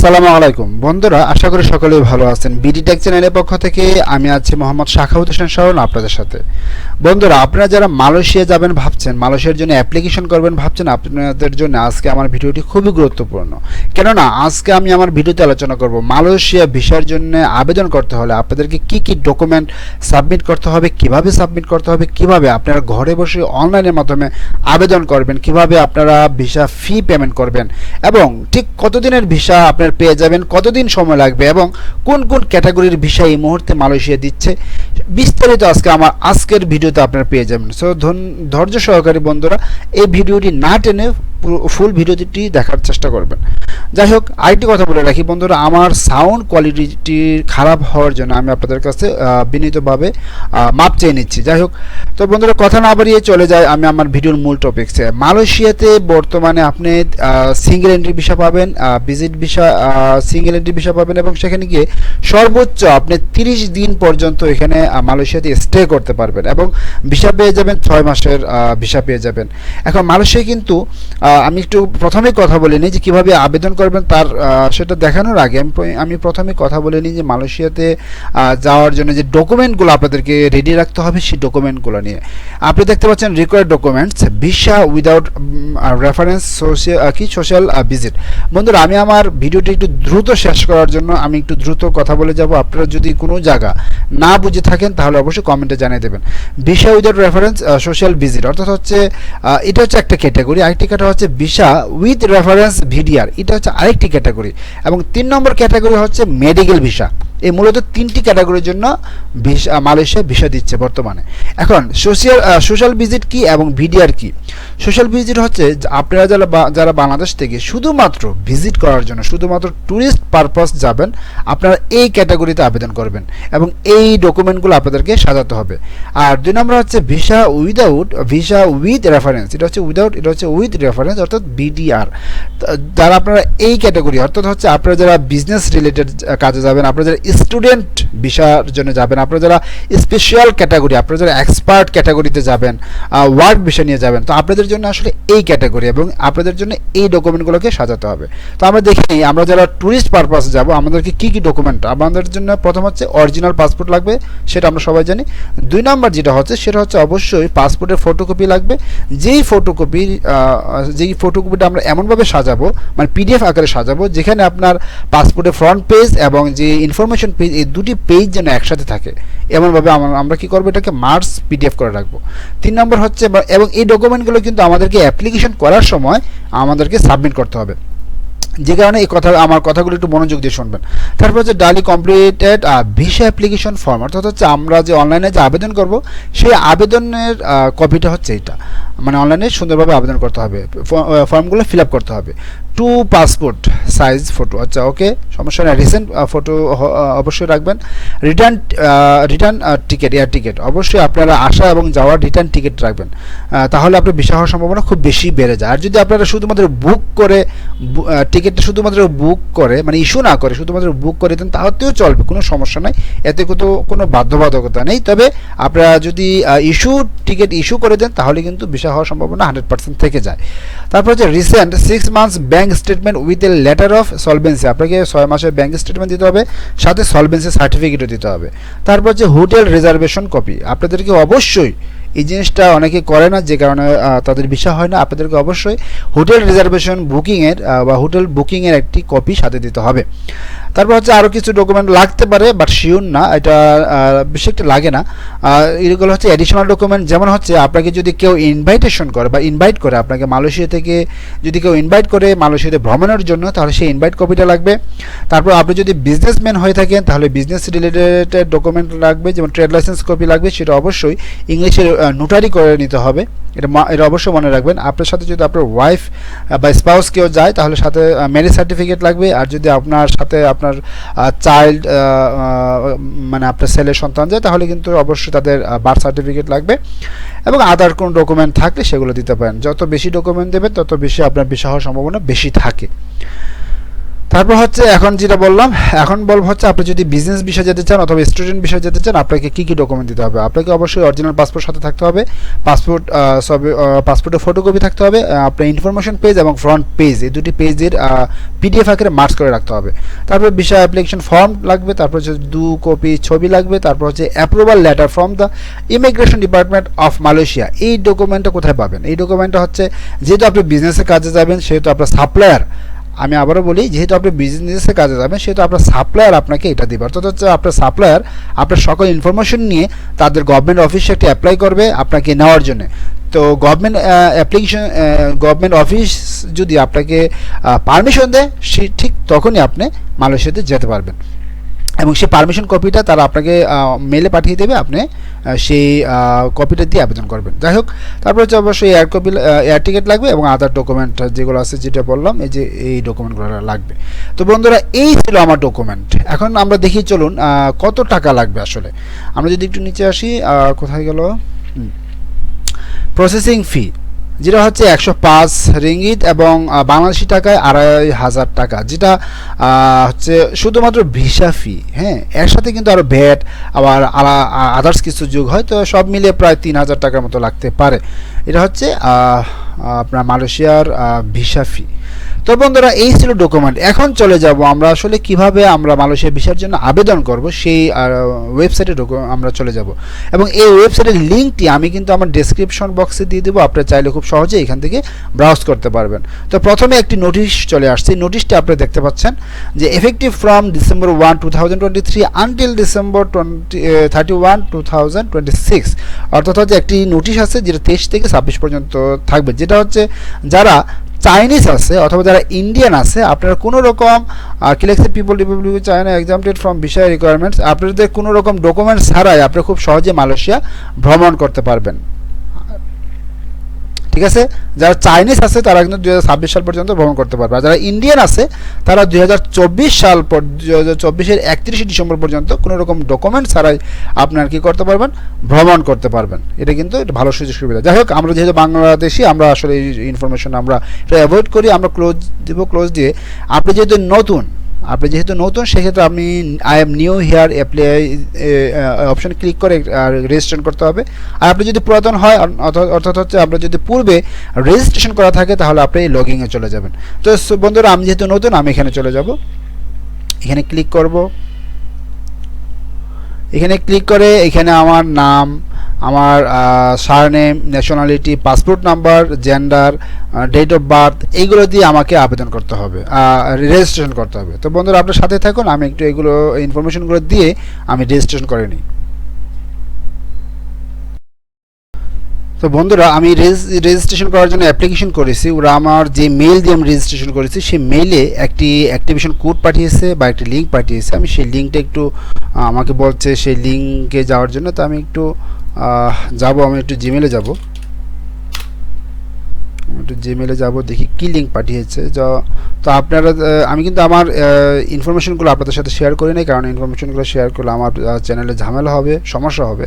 আসসালামু আলাইকুম বন্ধুরা, আশা করি সকলেই ভালো আছেন। বিডি টেক চ্যানেলের পক্ষ থেকে আমি আছি মোহাম্মদ শাখাউত হোসেন শাওন আপনাদের সাথে। বন্ধুরা, আপনারা যারা মালয়েশিয়া যাবেন ভাবছেন, মালয়েশিয়ার জন্য অ্যাপ্লিকেশন করবেন ভাবছেন, আপনাদের জন্য আজকে আমার ভিডিওটি খুবই গুরুত্বপূর্ণ। কেননা আজকে আমি আমার ভিডিওতে আলোচনা করব মালয়েশিয়া ভিসার জন্য আবেদন করতে হলে আপনাদেরকে কি কি ডকুমেন্ট সাবমিট করতে হবে, কিভাবে সাবমিট করতে হবে, কিভাবে আপনারা ঘরে বসে অনলাইনের মাধ্যমে আবেদন করবেন, কিভাবে আপনারা ভিসা ফি পেমেন্ট করবেন এবং ঠিক কতদিনের ভিসা আপনার পেয়ে যাবেন, কতদিন সময় লাগবে এবং কোন কোন ক্যাটাগরির ভিসা এই মুহূর্তে মালয়েশিয়া দিচ্ছে, বিস্তারিত আমার আজকের ভিডিওতে আপনারা পেয়ে যাবেন। সো ধৈর্য সহকারী বন্ধুরা এই ভিডিওটি না টেনে ফুল ভিডিওটি দেখার চেষ্টা করবেন। যাই হোক, আরেকটি কথা বলে রাখি বন্ধুরা, আমার সাউন্ড কোয়ালিটি খারাপ হওয়ার জন্য আমি আপনাদের কাছে বিনীতভাবে মাপ চেয়ে নিচ্ছি। যাই হোক, তো বন্ধুরা কথা না বাড়িয়ে চলে যায় আমি আমার ভিডিওর মূল টপিকসে। মালয়েশিয়াতে বর্তমানে আপনি সিঙ্গেল এন্ট্রি ভিসা পাবেন, visit visa, single entry visa পাবেন এবং সেখানে গিয়ে সর্বোচ্চ আপনি 30 দিন পর্যন্ত এখানে মালয়েশিয়াতে স্টে করতে পারবেন এবং ভিসা পেয়ে যাবেন 6 মাসের ভিসা পেয়ে যাবেন। এখন মালয়েশিয়া কিন্তু আমি একটু প্রথমে কথা বলে নিই যে কীভাবে আবেদন করবেন, তার সেটা দেখানোর আগে আমি প্রথমে কথা বলে নিই যে মালয়েশিয়াতে যাওয়ার জন্য যে ডকুমেন্টগুলো আপনাদেরকে রেডি রাখতে হবে সেই ডকুমেন্টগুলো নিয়ে। আপনি দেখতে পাচ্ছেন required documents, visa without reference, social visit. বন্ধুরা, আমি আমার ভিডিওটি একটু দ্রুত শেষ করার জন্য আমি একটু দ্রুত কথা বলে যাব। আপনারা যদি কোনো জায়গা না বুঝে থাকেন তাহলে অবশ্যই কমেন্টে জানিয়ে দেবেন। Visa without reference, social visit অর্থাৎ হচ্ছে এটা হচ্ছে একটা ক্যাটাগরি। আরেকটি ক্যাটাগরি হচ্ছে ভিসা উইথ রেফারেন্স ভিডিআর, এটা হচ্ছে আরেকটি ক্যাটাগরি এবং 3 নম্বর ক্যাটাগরি হচ্ছে মেডিকেল ভিসা। এই মূলত 3টি ক্যাটাগরির জন্য মালয়েশিয়া ভিসা দিচ্ছে বর্তমানে। এখন সোশ্যাল ভিজিট কি এবং ভিডিআর কি? সোশ্যাল ভিজিট হচ্ছে আপনারা যারা বাংলাদেশ থেকে শুধুমাত্র ভিজিট করার জন্য, শুধুমাত্র ট্যুরিস্ট পারপাস যাবেন, আপনারা এই ক্যাটাগরিতে আবেদন করবেন এবং এই ডকুমেন্টগুলো আপনাদেরকে সাজাতে হবে। আর 2 নম্বর হচ্ছে ভিসা উইথ রেফারেন্স, এটা হচ্ছে উইথ রেফারেন্স অর্থাৎ ভিডিআর। যারা আপনারা এই ক্যাটাগরি অর্থাৎ হচ্ছে আপনারা যারা বিজনেস রিলেটেড কাজে যাবেন, আপনারা যারা স্টুডেন্ট ভিসার জন্য যাবেন, আপনারা যারা স্পেশাল ক্যাটাগরি, আপনারা যারা এক্সপার্ট ক্যাটাগরিতে যাবেন, ওয়ার্ক ভিসা নিয়ে যাবেন, তো আপনাদের জন্য আসলে এই ক্যাটাগরি এবং আপনাদের জন্য এই ডকুমেন্টগুলোকে সাজাতে হবে। তো আমরা দেখে নিই, আমরা যারা ট্যুরিস্ট পারপাসে যাব আমাদেরকে কী কী ডকুমেন্ট আমাদের জন্য। প্রথম হচ্ছে অরিজিনাল পাসপোর্ট লাগবে, সেটা আমরা সবাই জানি। 2 নম্বর যেটা হচ্ছে সেটা হচ্ছে অবশ্যই পাসপোর্টের ফটোকপি লাগবে। যেই ফটোকপিটা আমরা এমনভাবে সাজাবো, মানে পিডিএফ আকারে সাজাবো, যেখানে আপনার পাসপোর্টের ফ্রন্ট পেজ এবং যে ইনফরমেশন পেজ, এই দুটি পেজ যেন একসাথে থাকে, এমনভাবে আমরা কি করবো, এটাকে মার্জ পিডিএফ করে রাখবো। 3 নম্বর হচ্ছে, এবং এই ডকুমেন্টগুলো কিন্তু আমাদেরকে অ্যাপ্লিকেশন করার সময় আমাদেরকে সাবমিট করতে হবে, যে কারণে আমার কথাগুলো একটু মনোযোগ দিয়ে শুনবেন। তারপর হচ্ছে ডালি কমপ্লিটেড ভিসা অ্যাপ্লিকেশন ফর্ম, অর্থাৎ হচ্ছে আমরা যে অনলাইনে যে আবেদন করব সেই আবেদনের কপিটা হচ্ছে এটা, মানে অনলাইনে সুন্দরভাবে আবেদন করতে হবে, ফর্মগুলো ফিল আপ করতে হবে। 2 পাসপোর্ট সাইজ ফটো, আচ্ছা ওকে, সমস্যা নেই। রিসেন্ট ফটো অবশ্যই রাখবেন। রিটার্ন টিকিট, এয়ার টিকিট, অবশ্যই আপনারা আসা এবং যাওয়ার রিটার্ন টিকিট রাখবেন, তাহলে আপনার ভিসা হওয়ার সম্ভাবনা খুব বেশি বেড়ে যায়। আর যদি আপনারা শুধুমাত্র বুক করে টিকিটটা শুধুমাত্র বুক করে, মানে ইস্যু না করে শুধুমাত্র বুক করে দেন, তাহলেও চলবে, কোনো সমস্যা নাই, এতে কোনো বাধ্যবাধকতা নেই। তবে আপনারা যদি টিকিট ইস্যু করে দেন তাহলে কিন্তু ভিসা হওয়ার সম্ভাবনা 100% থেকে যায়। তারপর হচ্ছে recent 6 months bank statement with a letter of solvency, আপনাকে 6 মাসের ব্যাঙ্ক স্টেটমেন্ট দিতে হবে, সাথে সলভেন্সি সার্টিফিকেটও দিতে হবে। তারপর হচ্ছে হোটেল রিজার্ভেশন কপি, আপনাদেরকে অবশ্যই, এই জিনিসটা অনেকে করে না যে কারণে তাদের ভিসা হয় না, আপনাদেরকে অবশ্যই হোটেল রিজার্ভেশন বুকিংয়ের বা হোটেল বুকিংয়ের একটি কপি সাথে দিতে হবে। তারপর হচ্ছে আরও কিছু ডকুমেন্ট লাগতে পারে, বাট শিওর না, এটা বেশি একটা লাগে না। এগুলো হচ্ছে অ্যাডিশনাল ডকুমেন্ট, যেমন হচ্ছে আপনাকে যদি কেউ ইনভাইটেশন করে বা ইনভাইট করে, আপনাকে মালয়েশিয়া থেকে যদি কেউ ইনভাইট করে মালয়েশিয়াতে ভ্রমণের জন্য, তাহলে সেই ইনভাইট কপিটা লাগবে। তারপর আপনি যদি বিজনেসম্যান হয়ে থাকেন তাহলে বিজনেস রিলেটেড ডকুমেন্ট লাগবে, যেমন ট্রেড লাইসেন্স কপি লাগবে, সেটা অবশ্যই ইংলিশে নোটারি করে নিতে হবে, এটা অবশ্যই মনে রাখবেন। আপনার সাথে যদি আপনার ওয়াইফ বা স্পাউস কেউ যায় তাহলে সাথে ম্যারেজ সার্টিফিকেট লাগবে। আর যদি আপনার সাথে আপনার চাইল্ড, মানে আপনার ছেলে সন্তান যায় তাহলে কিন্তু অবশ্যই তাদের বার্থ সার্টিফিকেট লাগবে এবং আদার কোনো ডকুমেন্ট থাকলে সেগুলো দিতে পারেন। যত বেশি ডকুমেন্ট দেবেন তত বেশি আপনার ভিসা হওয়ার সম্ভাবনা বেশি থাকে। তারপর হচ্ছে এখন যেটা বললাম, এখন বলবো হচ্ছে আপনি যদি বিজনেস ভিসা যেতে চান অথবা স্টুডেন্ট ভিসা যেতে চান আপনাকে কী কী ডকুমেন্ট দিতে হবে। আপনাকে অবশ্যই অরিজিনাল পাসপোর্ট সাথে থাকতে হবে, পাসপোর্টের ফটোকপি থাকতে হবে, আপনার ইনফরমেশন পেজ এবং ফ্রন্ট পেজ এই দুটি পেজের পিডিএফ আকারে মার্কস করে রাখতে হবে। তারপর ভিসা অ্যাপ্লিকেশন ফর্ম লাগবে, তারপর হচ্ছে 2 কপি ছবি লাগবে, তারপর হচ্ছে approval letter from the immigration department of Malaysia. এই ডকুমেন্টটা কোথায় পাবেন? এই ডকুমেন্টটা হচ্ছে যেহেতু আপনি বিজনেসের কাজে যাবেন সেহেতু আপনার সাপ্লায়ার, আমি আবারও বলি, যেহেতু আপনি বিজনেসের কাজে যাবেন সেহেতু আপনার সাপ্লায়ার আপনাকে এটা দেবে। অর্থাৎ হচ্ছে আপনার সাপ্লায়ার আপনার সকল ইনফরমেশন নিয়ে তাদের গভর্নমেন্ট অফিসে একটি অ্যাপ্লাই করবে আপনাকে নেওয়ার জন্য। তো গভর্নমেন্ট অফিস যদি আপনাকে পারমিশন দেয় ঠিক তখনই আপনি মালয়েশিয়াতে যেতে পারবেন, এবং সেই পারমিশন কপিটা তারা আপনাকে মেলে পাঠিয়ে দেবে, আপনি সেই কপিটা দিয়ে আবেদন করবেন। যাই হোক, তারপর হচ্ছে অবশ্যই এয়ার টিকিট লাগবে এবং আদার ডকুমেন্ট যেগুলো আছে যেটা বললাম এই ডকুমেন্টগুলো লাগবে। তো বন্ধুরা এই ছিল আমার ডকুমেন্ট। এখন আমরা দেখি চলুন কত টাকা লাগবে আসলে। আমরা যদি একটু নিচে আসি, কোথায় গেল, প্রসেসিং ফি যেটা হচ্ছে 105 রিঙ্গিত এবং বাংলাদেশি টাকায় 2500 টাকা, যেটা হচ্ছে শুধুমাত্র ভিসা ফি। হ্যাঁ, এর সাথে কিন্তু আরও ভ্যাট আবার আদার্স কিছু যোগ হয়, তো সব মিলিয়ে প্রায় 3000 টাকার মতো লাগতে পারে। এটা হচ্ছে আপনার মালয়েশিয়ার ভিসা ফি। তো বন্ধুরা এই ছিল ডকুমেন্ট। এখন চলে যাব আমরা আসলে কিভাবে আমরা মালয়েশিয়া ভিসার জন্য আবেদন করব সেই ওয়েবসাইটে আমরা চলে যাব, এবং এই ওয়েবসাইটের লিঙ্কটি আমি কিন্তু আমার ডেসক্রিপশন বক্সে দিয়ে দেবো, আপনারা চাইলে খুব সহজে এখান থেকে ব্রাউজ করতে পারবেন। তো প্রথমে একটি নোটিশ চলে আসছে, নোটিশটি আপনারা দেখতে পাচ্ছেন যে effective from December 1, 2023 until December 31, 2026, অর্থাৎ হচ্ছে একটি নোটিশ আছে যেটা 23 থেকে 26 পর্যন্ত থাকবে, যেটা হচ্ছে যারা চাইনিজ আছে অথবা যারা ইন্ডিয়ান আছে, আপনারা কোনো রকম কি লিখছে, people Republic of China exempted from visa requirements, আপনাদের কোনো রকম ডকুমেন্টস ছাড়াই আপনারা খুব সহজে মালয়েশিয়া ভ্রমণ করতে পারবেন। ঠিক আছে, যারা চাইনিজ আছে তারা কিন্তু 2026 সাল পর্যন্ত ভ্রমণ করতে পারবে, আর যারা ইন্ডিয়ান আছে তারা 2024-এর 31 ডিসেম্বর পর্যন্ত কোনো রকম ডকুমেন্ট ছাড়াই আপনার কি করতে পারবেন, ভ্রমণ করতে পারবেন। এটা কিন্তু এটা ভালো সুযোগ সুবিধা। যাই হোক, আমরা যেহেতু বাংলাদেশি আমরা আসলে এই ইনফরমেশন আমরা এটা অ্যাভয়েড করি, আমরা ক্লোজ দিয়ে আপনি যেহেতু নতুন সেক্ষেত্রে আপনি I am new here apply option click করে রেজিস্ট্রেশন করতে হবে। আর আপনি যদি পুরাতন হয় অর্থাৎ হচ্ছে আপনার যদি পূর্বে রেজিস্ট্রেশন করা থাকে তাহলে আপনি লগইনে চলে যাবেন। তো বন্ধুরা আমি যেহেতু নতুন আমি এখানে চলে যাব, এখানে ক্লিক করব। এখানে ক্লিক করে এখানে আমার নাম, আমার surname, nationality, passport number, gender, date of birth এইগুলো দিয়ে আমাকে আবেদন করতে হবে, রেজিস্ট্রেশন করতে হবে। তো বন্ধুরা আপনার সাথে থাকুন, আমি একটু এগুলো ইনফরমেশনগুলো দিয়ে আমি রেজিস্ট্রেশন করে নিই। তো বন্ধুরা আমি রেজিস্ট্রেশন করার জন্য অ্যাপ্লিকেশন করেছি, ওরা আমার যে মেইল দিয়ে আমি রেজিস্ট্রেশন করেছি সেই মেইলে একটি অ্যাক্টিভেশন কোড পাঠিয়েছে বা একটি লিঙ্ক পাঠিয়েছে। আমি সেই লিঙ্কটা একটু আমাকে বলছে সেই লিঙ্কে যাওয়ার জন্য, তো আমি একটু আমি একটু জিমেলে যাব, দেখি কি লিঙ্ক পাঠিয়েছে। তো আপনারা আমি কিন্তু আমার ইনফরমেশনগুলো আপনাদের সাথে শেয়ার করি নাই, কারণ ইনফরমেশনগুলো শেয়ার করলে আমার চ্যানেলে ঝামেলা হবে, সমস্যা হবে।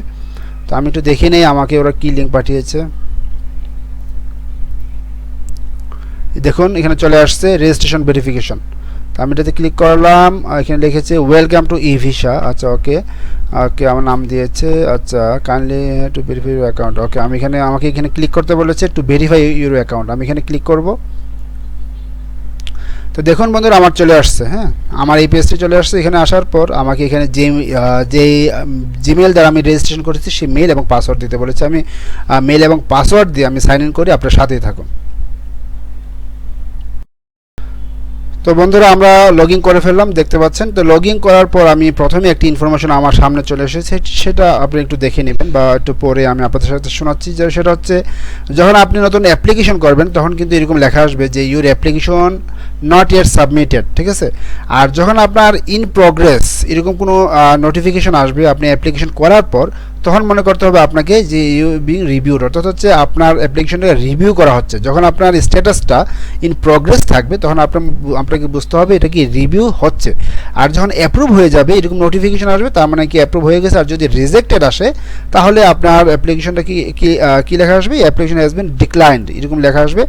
তো আমি একটু দেখে নেই আমাকে ওরা কি লিঙ্ক পাঠিয়েছে। দেখুন এখানে চলে আসছে রেজিস্ট্রেশন ভেরিফিকেশন। তো আমি এটাতে ক্লিক করলাম, এখানে লিখেছে ওয়েলকাম টু ই ভিসা। আচ্ছা ওকে আমার নাম দিয়েছে। আচ্ছা kindly to verify your account. Okay আমাকে এখানে ক্লিক করতে বলেছে টু ভেরিফাই ইউর অ্যাকাউন্ট। আমি এখানে ক্লিক করব। তো দেখুন বন্ধুরা আমার চলে আসছে, হ্যাঁ আমার এই পেজটি চলে আসছে। এখানে আসার পর আমাকে এখানে যে জিমেল দ্বারা আমি রেজিস্ট্রেশন করেছি সেই মেল এবং পাসওয়ার্ড দিতে বলেছে। আমি মেল এবং পাসওয়ার্ড দিয়ে আমি সাইন ইন করি, আপনার সাথেই থাকুন। তো বন্ধুরা আমরা লগ ইন করে ফেললাম, দেখতে পাচ্ছেন। তো লগ ইন করার পর আমি প্রথমে একটি ইনফরমেশন আমার সামনে চলে এসেছে, সেটা আপনি একটু দেখে নেবেন বা একটু পরে আমি আপনাদের সাথে শোনাচ্ছি। যে সেটা হচ্ছে যখন আপনি নতুন অ্যাপ্লিকেশন করবেন তখন কিন্তু এরকম লেখা আসবে যে your application not yet submitted, ঠিক আছে। আর যখন আপনার ইন প্রোগ্রেস এরকম কোনো নোটিফিকেশন আসবে আপনি অ্যাপ্লিকেশন করার পর, তখন মনে করতে হবে আপনাকে যে ইউ বিং রিভিউড, অর্থাৎ হচ্ছে আপনার অ্যাপ্লিকেশনটা রিভিউ করা হচ্ছে। যখন আপনার স্ট্যাটাসটা ইন প্রোগ্রেস থাকবে তখন আপনাকে বুঝতে হবে এটা কি রিভিউ হচ্ছে। আর যখন অ্যাপ্রুভ হয়ে যাবে এরকম নোটিফিকেশন আসবে, তার মানে কি অ্যাপ্রুভ হয়ে গেছে। আর যদি রিজেক্টেড আসে তাহলে আপনার অ্যাপ্লিকেশনটা কি লেখা আসবে, অ্যাপ্লিকেশন হ্যাজ বিন ডিক্লাইন্ড এরকম লেখা আসবে।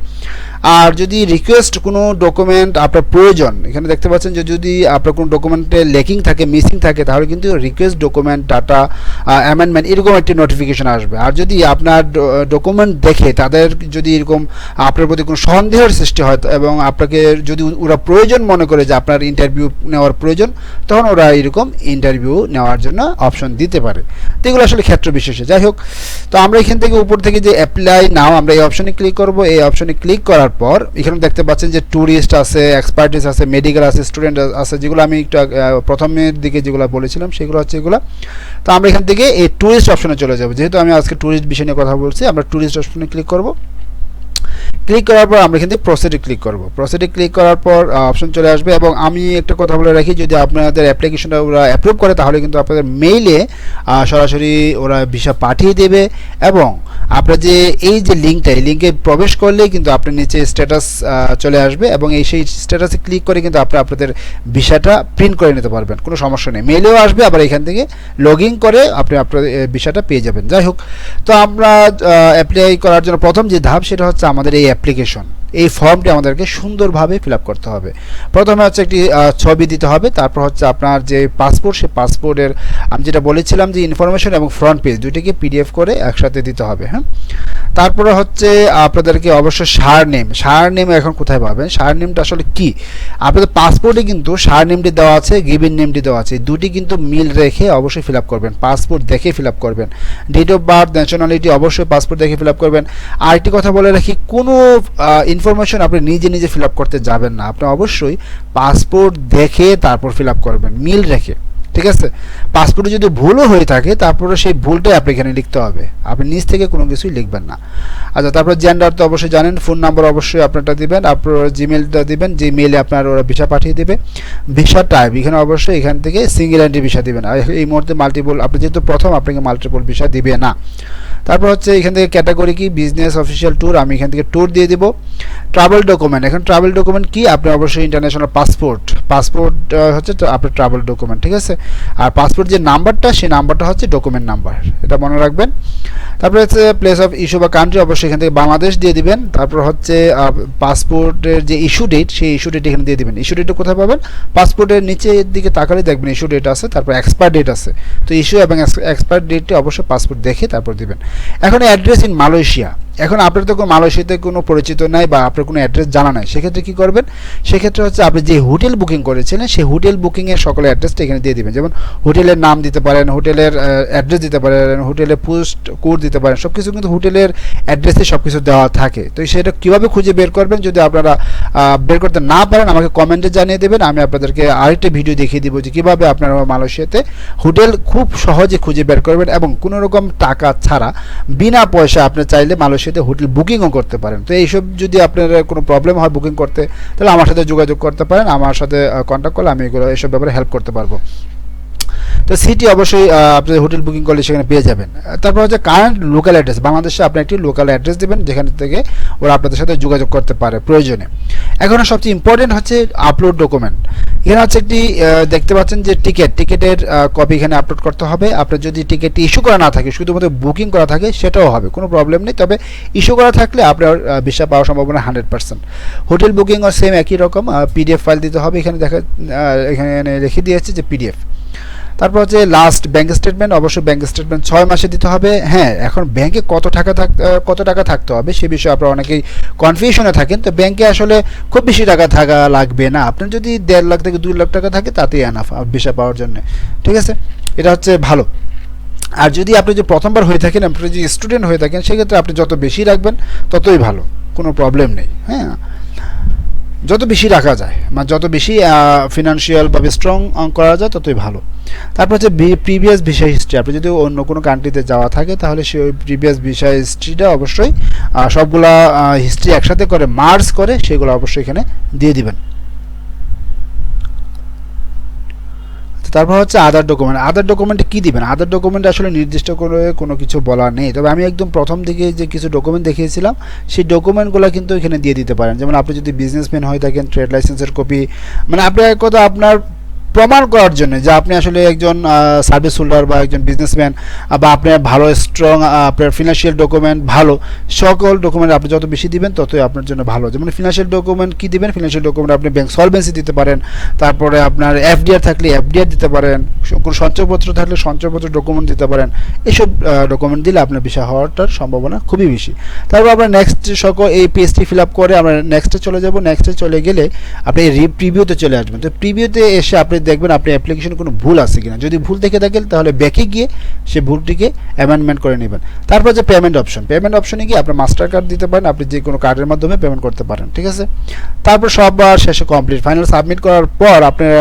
আর যদি রিকোয়েস্ট কোনো ডকুমেন্ট আপনার প্রয়োজন, এখানে দেখতে পাচ্ছেন যে যদি আপনার কোনো ডকুমেন্টে লেকিং থাকে, মিসিং থাকে, তাহলে কিন্তু রিকোয়েস্ট ডকুমেন্ট ডাটা অ্যামেন্ডমেন্ট এরকম একটি নোটিফিকেশন আসবে। আর যদি আপনার ডকুমেন্ট দেখে তাদের যদি এরকম আপনার প্রতি কোনো সন্দেহের সৃষ্টি হয় এবং আপনাকে যদি ওরা প্রয়োজন মনে করে যে আপনার ইন্টারভিউ নেওয়ার প্রয়োজন, তখন ওরা এরকম ইন্টারভিউ নেওয়ার জন্য অপশন দিতে পারে। তো এগুলো আসলে ক্ষেত্র বিশেষে। যাই হোক, তো আমরা এখান থেকে উপর থেকে যে অ্যাপ্লাই নাও, আমরা এই অপশনে ক্লিক করব। এই অপশনে ক্লিক করার পর এখানে দেখতে পাচ্ছেন যে ট্যুরিস্ট আছে, এক্সপার্টিস আছে, মেডিকেল আছে, স্টুডেন্ট আছে, যেগুলো আমি একটু প্রথমের দিকে যেগুলো বলেছিলাম সেগুলো হচ্ছে এগুলো। তো আমরা এখান থেকে এই ট্যুরিস্ট অপশনে চলে যাব। যেহেতু আমি আজকে ট্যুরিস্ট বিষয় নিয়ে কথা বলছি, আমরা ট্যুরিস্ট অপশনে ক্লিক করব। ক্লিক করার পর আমরা এখান থেকে প্রসিডে ক্লিক করব। প্রসিডে ক্লিক করার পর অপশন চলে আসবে এবং আমি একটা কথা বলে রাখি, যদি আপনাদের অ্যাপ্লিকেশনটা ওরা অ্যাপ্রুভ করে তাহলে কিন্তু আপনাদের মেইলে সরাসরি ওরা ভিসা পাঠিয়ে দেবে এবং আপনার যে এই যে লিঙ্কটা, এই লিঙ্কে প্রবেশ করলেই কিন্তু আপনার নিচে স্ট্যাটাস চলে আসবে এবং সেই স্ট্যাটাসে ক্লিক করে কিন্তু আপনাদের ভিসাটা প্রিন্ট করে নিতে পারবেন, কোনো সমস্যা নেই। মেইলেও আসবে, আবার এখান থেকে লগ ইন করে আপনার ভিসাটা পেয়ে যাবেন। যাই হোক, তো আমরা অ্যাপ্লাই করার জন্য প্রথম যে ধাপ সেটা হচ্ছে আমাদের এই অ্যাপ্লিকেশন, এই ফর্মটি আমাদেরকে সুন্দরভাবে ফিল আপ করতে হবে। প্রথমে হচ্ছে একটি ছবি দিতে হবে, তারপর হচ্ছে আপনার যে পাসপোর্ট, সেই পাসপোর্টের আমি যেটা বলেছিলাম যে ইনফরমেশন এবং ফ্রন্ট পেজ দুইটিকে পিডিএফ করে একসাথে দিতে হবে। হ্যাঁ, তারপরে হচ্ছে আপনাদেরকে অবশ্যই সার নেম এখন কোথায় পাবেন? সার নেমটা আসলে কি? আপনাদের পাসপোর্টে কিন্তু সার নেমটি দেওয়া আছে, গিভেন নেমটি দেওয়া আছে, দুটি কিন্তু মিল রেখে অবশ্যই ফিল আপ করবেন, পাসপোর্ট দেখে ফিল আপ করবেন। ডেট অফ বার্থ, ন্যাশনালিটি অবশ্যই পাসপোর্ট দেখে ফিল আপ করবেন। আর একটি কথা বলে রাখি, কোনো ইনফরমেশন আপনি নিজে ফিল আপ করতে যাবেন না, আপনি অবশ্যই পাসপোর্ট দেখে তারপর ফিল আপ করবেন, মিল রেখে। ঠিক আছে, পাসপোর্টে যদি ভুলও হয়ে থাকে তারপরে সেই ভুলটাই আপনি এখানে লিখতে হবে, আপনি নিজ থেকে কোনো কিছুই লিখবেন না। আচ্ছা, তারপর জেন্ডার তো অবশ্যই জানেন, ফোন নাম্বার অবশ্যই আপনারটা দিবেন, আপনার জিমেলটা দিবেন, যে মেইলে আপনার ওরা ভিসা পাঠিয়ে দেবে। ভিসা টাইপ এখানে অবশ্যই এখান থেকে সিঙ্গেল এন্ট্রি ভিসা দিবেন, আর এই মুহূর্তে মাল্টিপল, আপনি যেহেতু প্রথম আপনাকে মাল্টিপল ভিসা দিবে না। তারপর হচ্ছে এখান থেকে ক্যাটাগরি কি, বিজনেস, অফিসিয়াল ট্যুর, আমি এখান থেকে ট্যুর দিয়ে দিব। ট্রাভেল ডকুমেন্ট, এখন ট্রাভেল ডকুমেন্ট কি, আপনি অবশ্যই ইন্টারন্যাশনাল পাসপোর্ট হচ্ছে আপনার ট্রাভেল ডকুমেন্ট। ঠিক আছে, আর পাসপোর্ট যে নাম্বারটা, সেই নাম্বারটা হচ্ছে ডকুমেন্ট নাম্বার, এটা মনে রাখবেন। তারপরে হচ্ছে প্লেস অফ ইস্যু বা কান্ট্রি, অবশ্যই এখান থেকে বাংলাদেশ দিয়ে দিবেন। তারপর হচ্ছে পাসপোর্টের যে ইস্যু ডেট, সেই ইস্যু ডেট এখানে দিয়ে দিবেন। ইস্যু ডেটটা কোথায় পাবেন? পাসপোর্টের নিচের দিকে তাকালে দেখবেন ইস্যু ডেট আছে, তারপর এক্সপায়ার ডেট আছে। তো ইস্যু এবং এক্সপায়ার ডেটটি অবশ্যই পাসপোর্ট দেখে তারপর দিবেন। এখন অ্যাড্রেস ইন মালয়েশিয়া, এখন আপনার তো মালয়েশিয়াতে কোনো পরিচিত নাই বা আপনার কোনো অ্যাড্রেস জানা নাই, সেক্ষেত্রে কী করবেন? সেক্ষেত্রে হচ্ছে আপনি যে হোটেল বুকিং করেছিলেন সেই হোটেল বুকিংয়ের সকল অ্যাড্রেসটা এখানে দিয়ে দেবেন। যেমন হোটেলের নাম দিতে পারেন, হোটেলের অ্যাড্রেস দিতে পারেন, হোটেলের পোস্ট কোড দিতে পারেন, সব কিছু কিন্তু হোটেলের অ্যাড্রেসে সব কিছু দেওয়া থাকে। তো সেটা কীভাবে খুঁজে বের করবেন, যদি আপনারা বের করতে না পারেন আমাকে কমেন্টে জানিয়ে দেবেন, আমি আপনাদেরকে আরেকটা ভিডিও দেখিয়ে দিব যে কীভাবে আপনারা মালয়েশিয়াতে হোটেল খুব সহজে খুঁজে বের করবেন এবং কোনো রকম টাকা ছাড়া বিনা পয়সা আপনি চাইলে মালয়েশিয়াতে হোটেল বুকিংও করতে পারেন। তো এইসব যদি আপনার কোনো প্রবলেম হয় বুকিং করতে, তাহলে আমার সাথে যোগাযোগ করতে পারেন, আমার সাথে কন্ট্যাক্ট করলে আমি এগুলো এইসব ব্যাপারে হেল্প করতে পারবো। তো সিটি অবশ্যই আপনি হোটেল বুকিং করলে সেখানে পেয়ে যাবেন। তারপর হচ্ছে কারেন্ট লোকাল অ্যাড্রেস, বাংলাদেশে আপনি একটি লোকাল অ্যাড্রেস দেবেন যেখান থেকে ওরা আপনাদের সাথে যোগাযোগ করতে পারে প্রয়োজনে। এখন সবচেয়ে ইম্পর্টেন্ট হচ্ছে আপলোড ডকুমেন্ট। এখানে হচ্ছে একটি দেখতে পাচ্ছেন যে টিকেটের কপি এখানে আপলোড করতে হবে। আপনার যদি টিকিটটি ইস্যু করা না থাকে, শুধুমাত্র বুকিং করা থাকে, সেটাও হবে, কোনো প্রবলেম নেই। তবে ইস্যু করা থাকলে আপনার ভিসা পাওয়ার সম্ভাবনা 100%। হোটেল বুকিংও সেম একই রকম, পিডিএফ ফাইল দিতে হবে, এখানে এখানে রেখে দিয়েছে যে পিডিএফ। তারপর হচ্ছে লাস্ট ব্যাঙ্ক স্টেটমেন্ট, অবশ্যই ব্যাঙ্ক স্টেটমেন্ট 6 মাসে দিতে হবে। হ্যাঁ, এখন ব্যাংকে কত টাকা থাকতে হবে সে বিষয়ে আপনারা অনেকেই কনফিউশনে থাকেন। তো ব্যাংকে আসলে খুব বেশি টাকা থাকা লাগবে না, আপনার যদি 1.5 লাখ থেকে 2 লাখ টাকা থাকে তাতেই এনাফ ভিসা পাওয়ার জন্য। ঠিক আছে, এটা হচ্ছে ভালো। আর যদি আপনি যে প্রথমবার হয়ে থাকেন, আপনি যদি স্টুডেন্ট হয়ে থাকেন, সেক্ষেত্রে আপনি যত বেশি রাখবেন ততই ভালো, কোনো প্রবলেম নেই। হ্যাঁ, যত বেশি রাখা যায়, মানে যত বেশি ফিনান্সিয়ালভাবে স্ট্রং করা যায় ততই ভালো। তারপর হচ্ছে প্রিভিয়াস ভিসা হিস্ট্রি, আপনি যদি অন্য কোনো কান্ট্রিতে যাওয়া থাকে তাহলে সেই প্রিভিয়াস ভিসা হিস্ট্রিটা অবশ্যই সবগুলা হিস্ট্রি একসাথে করে মার্জ করে সেগুলো অবশ্যই এখানে দিয়ে দিবেন। তারপর হচ্ছে আদার ডকুমেন্টে কী দিবেন? আদার ডকুমেন্টে আসলে নির্দিষ্ট করে কোনো কিছু বলা নেই, তবে আমি একদম প্রথম দিকে যে কিছু ডকুমেন্ট দেখিয়েছিলাম সেই ডকুমেন্টগুলো কিন্তু এখানে দিয়ে দিতে পারেন। যেমন আপনি যদি বিজনেসম্যান হয়ে থাকেন, ট্রেড লাইসেন্সের কপি, মানে আপনার কথা আপনার প্রমাণ করার জন্য যে আপনি আসলে একজন সার্ভিস হোল্ডার বা একজন বিজনেসম্যান, বা আপনার ভালো স্ট্রং আপনার ফিনান্সিয়াল ডকুমেন্ট ভালো, সকল ডকুমেন্ট আপনি যত বেশি দিবেন ততই আপনার জন্য ভালো। যেমন ফিনান্সিয়াল ডকুমেন্ট কী দিবেন, ফিনান্সিয়াল ডকুমেন্ট আপনি ব্যাংক সলভেন্সি দিতে পারেন, তারপরে আপনার এফডিআর থাকলে এফডিআর দিতে পারেন, কোনো সঞ্চয়পত্র থাকলে সঞ্চয়পত্র ডকুমেন্ট দিতে পারেন। এইসব ডকুমেন্ট দিলে আপনার ভিসা হওয়াটার সম্ভাবনা খুবই বেশি। তারপর আমরা নেক্সট সকল এই পেজটি ফিল আপ করে আমরা নেক্সটে চলে যাব। নেক্সটে চলে গেলে আপনি প্রিভিউতে চলে আসবেন। তো প্রিভিউতে এসে আপনি দেখবেন আপনি অ্যাপ্লিকেশনে কোনো ভুল আছে কিনা। যদি ভুল দেখে থাকেন তাহলে ব্যাকে গিয়ে সে ভুলটিকে অ্যামেন্ডমেন্ট করে নেবেন। তারপর যে পেমেন্ট অপশনে গিয়ে আপনি মাস্টার কার্ড দিতে পারেন, আপনি যে কোনো কার্ডের মাধ্যমে পেমেন্ট করতে পারেন, ঠিক আছে। তারপর সবার শেষে কমপ্লিট ফাইনাল সাবমিট করার পর আপনার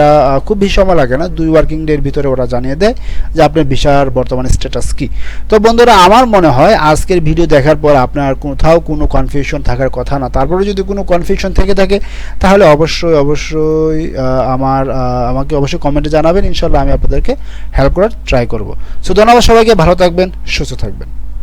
খুব বেশি সময় লাগে না, 2 ওয়ার্কিং ডের ভিতরে ওরা জানিয়ে দেয় যে আপনার ভিসার বর্তমান স্ট্যাটাস কি। তো বন্ধুরা, আমার মনে হয় আজকের ভিডিও দেখার পর আপনার কোথাও কোনো কনফিউশন থাকার কথা না। তারপরে যদি কোনো কনফিউশন থেকে থাকে তাহলে অবশ্যই আমাকে অবশ্যই কমেন্টে জানাবেন। ইনশাল্লাহ আমি আপনাদেরকে হেল্প করার ট্রাই করব। সো ধন্যবাদ সবাইকে, ভালো থাকবেন, সুস্থ থাকবেন।